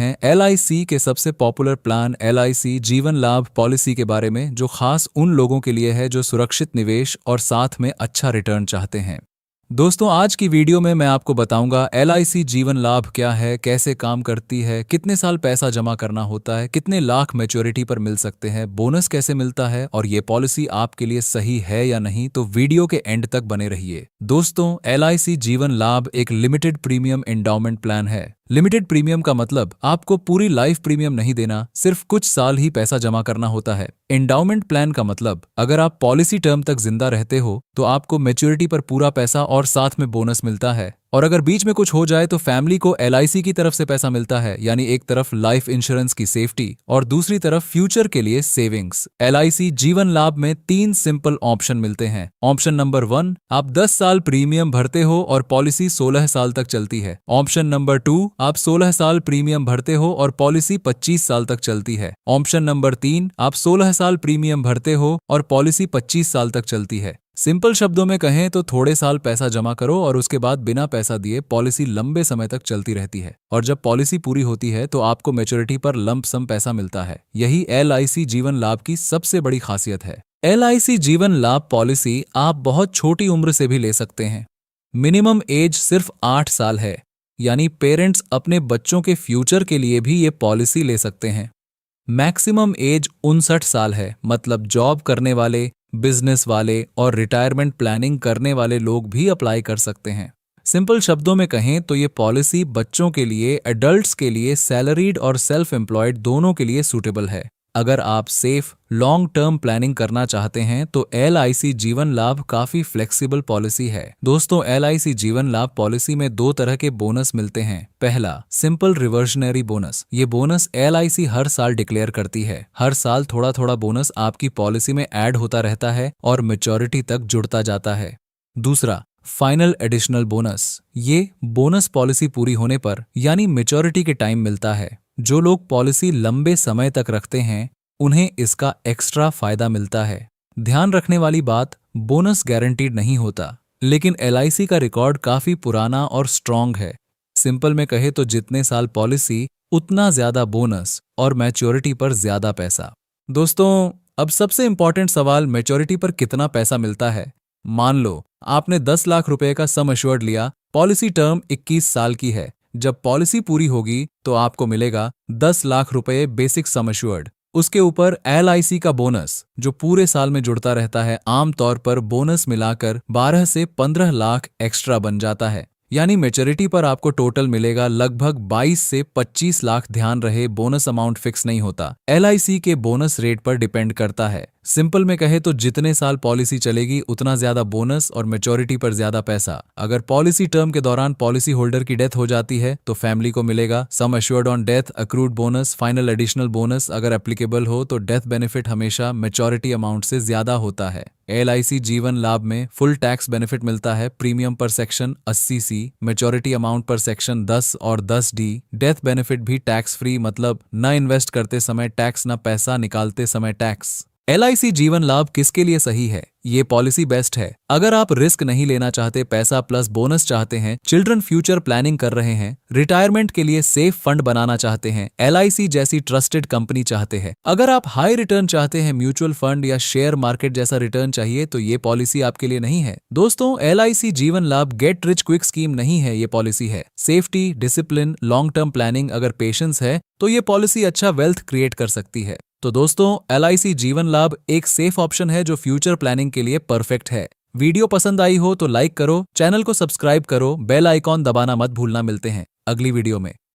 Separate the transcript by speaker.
Speaker 1: हैं LIC के सबसे पॉपुलर प्लान LIC जीवन लाभ पॉलिसी के बारे में, जो खास उन लोगों के लिए है जो सुरक्षित निवेश और साथ में अच्छा रिटर्न चाहते हैं। दोस्तों, आज की वीडियो में मैं आपको बताऊंगा LIC जीवन लाभ क्या है, कैसे काम करती है, कितने साल पैसा जमा करना होता है, कितने लाख मैच्योरिटी पर मिल सकते हैं, बोनस कैसे मिलता है और ये पॉलिसी आपके लिए सही है या नहीं। तो वीडियो के एंड तक बने रहिए। दोस्तों, LIC जीवन लाभ एक लिमिटेड प्रीमियम एंडाउमेंट प्लान है। लिमिटेड प्रीमियम का मतलब आपको पूरी लाइफ प्रीमियम नहीं देना, सिर्फ कुछ साल ही पैसा जमा करना होता है। एंडाउमेंट प्लान का मतलब अगर आप पॉलिसी टर्म तक जिंदा रहते हो तो आपको मैच्योरिटी पर पूरा पैसा और साथ में बोनस मिलता है, और अगर बीच में कुछ हो जाए तो फैमिली को LIC की तरफ से पैसा मिलता है। यानी एक तरफ लाइफ इंश्योरेंस की सेफ्टी और दूसरी तरफ फ्यूचर के लिए सेविंग्स। LIC जीवन लाभ में 3 सिंपल ऑप्शन मिलते हैं। ऑप्शन नंबर 1, आप 10 साल प्रीमियम भरते हो और पॉलिसी 16 साल तक चलती है। ऑप्शन नंबर 2, आप 16 साल प्रीमियम भरते हो और पॉलिसी 25 साल तक चलती है। ऑप्शन नंबर 3, आप 16 साल प्रीमियम भरते हो और पॉलिसी 25 साल तक चलती है। सिंपल शब्दों में कहें तो थोड़े साल पैसा जमा करो और उसके बाद बिना पैसा दिए पॉलिसी लंबे समय तक चलती रहती है, और जब पॉलिसी पूरी होती है तो आपको मैच्योरिटी पर लंप सम पैसा मिलता है। यही LIC जीवन लाभ की सबसे बड़ी खासियत है। LIC जीवन लाभ पॉलिसी आप बहुत छोटी उम्र से भी ले सकते हैं। मिनिमम एज सिर्फ 8 साल है, यानी पेरेंट्स अपने बच्चों के फ्यूचर के लिए भी ये पॉलिसी ले सकते हैं। मैक्सिमम एज 59 साल है, मतलब जॉब करने वाले, बिजनेस वाले और रिटायरमेंट प्लानिंग करने वाले लोग भी अप्लाई कर सकते हैं। सिंपल शब्दों में कहें तो ये पॉलिसी बच्चों के लिए, एडल्ट्स के लिए, सैलरीड और सेल्फ एम्प्लॉयड दोनों के लिए सूटेबल है। अगर आप सेफ लॉन्ग टर्म प्लानिंग करना चाहते हैं तो LIC जीवन लाभ काफी फ्लेक्सिबल पॉलिसी है। दोस्तों, LIC जीवन लाभ पॉलिसी में 2 तरह के बोनस मिलते हैं। पहला, सिंपल रिवर्जनरी बोनस। ये बोनस LIC हर साल डिक्लेयर करती है। हर साल थोड़ा थोड़ा बोनस आपकी पॉलिसी में ऐड होता रहता है और मैच्योरिटी तक जुड़ता जाता है। दूसरा, फाइनल एडिशनल बोनस। ये बोनस पॉलिसी पूरी होने पर यानी मैच्योरिटी के टाइम मिलता है। जो लोग पॉलिसी लंबे समय तक रखते हैं उन्हें इसका एक्स्ट्रा फायदा मिलता है। ध्यान रखने वाली बात, बोनस गारंटीड नहीं होता, लेकिन LIC का रिकॉर्ड काफी पुराना और स्ट्रॉन्ग है। सिंपल में कहे तो जितने साल पॉलिसी उतना ज्यादा बोनस और मैच्योरिटी पर ज्यादा पैसा। दोस्तों, अब सबसे इंपॉर्टेंट सवाल, मैच्योरिटी पर कितना पैसा मिलता है। मान लो आपने 10 लाख रुपए का सम एश्योर्ड लिया, पॉलिसी टर्म 21 साल की है। जब पॉलिसी पूरी होगी तो आपको मिलेगा 10 लाख रुपए बेसिक सम एश्योर्ड। उसके ऊपर LIC का बोनस जो पूरे साल में जुड़ता रहता है, आमतौर पर बोनस मिलाकर 12 से 15 लाख एक्स्ट्रा बन जाता है। यानी मैच्योरिटी पर आपको टोटल मिलेगा लगभग 22 से 25 लाख। ध्यान रहे, बोनस अमाउंट फिक्स नहीं होता, LIC के बोनस रेट पर डिपेंड करता है। सिंपल में कहे तो जितने साल पॉलिसी चलेगी उतना ज्यादा बोनस और मैच्योरिटी पर ज्यादा पैसा। अगर पॉलिसी टर्म के दौरान पॉलिसी होल्डर की डेथ हो जाती है तो फैमिली को मिलेगा sum assured on death, accrued bonus, final additional bonus अगर एप्लीकेबल हो तो डेथ बेनिफिट हमेशा मैच्योरिटी अमाउंट से ज्यादा होता है। LIC जीवन लाभ में फुल टैक्स बेनिफिट मिलता है। प्रीमियम पर सेक्शन 80C, मैच्योरिटी अमाउंट पर सेक्शन 10 और 10D। डेथ बेनिफिट भी टैक्स फ्री, मतलब न इन्वेस्ट करते समय टैक्स, न पैसा निकालते समय टैक्स। LIC जीवन लाभ किसके लिए सही है? ये पॉलिसी बेस्ट है अगर आप रिस्क नहीं लेना चाहते, पैसा प्लस बोनस चाहते हैं, चिल्ड्रन फ्यूचर प्लानिंग कर रहे हैं, रिटायरमेंट के लिए सेफ फंड बनाना चाहते हैं, LIC जैसी ट्रस्टेड कंपनी चाहते हैं। अगर आप हाई रिटर्न चाहते हैं, म्यूचुअल फंड या शेयर मार्केट जैसा रिटर्न चाहिए, तो ये पॉलिसी आपके लिए नहीं है। दोस्तों, LIC जीवन लाभ गेट रिच क्विक स्कीम नहीं है, ये पॉलिसी है safety, discipline, long term planning. अगर पेशेंस है तो ये पॉलिसी अच्छा वेल्थ क्रिएट कर सकती है। तो दोस्तों, LIC जीवन लाभ एक सेफ ऑप्शन है जो फ्यूचर प्लानिंग के लिए परफेक्ट है। वीडियो पसंद आई हो तो लाइक करो, चैनल को सब्सक्राइब करो, बेल आइकॉन दबाना मत भूलना। मिलते हैं अगली वीडियो में।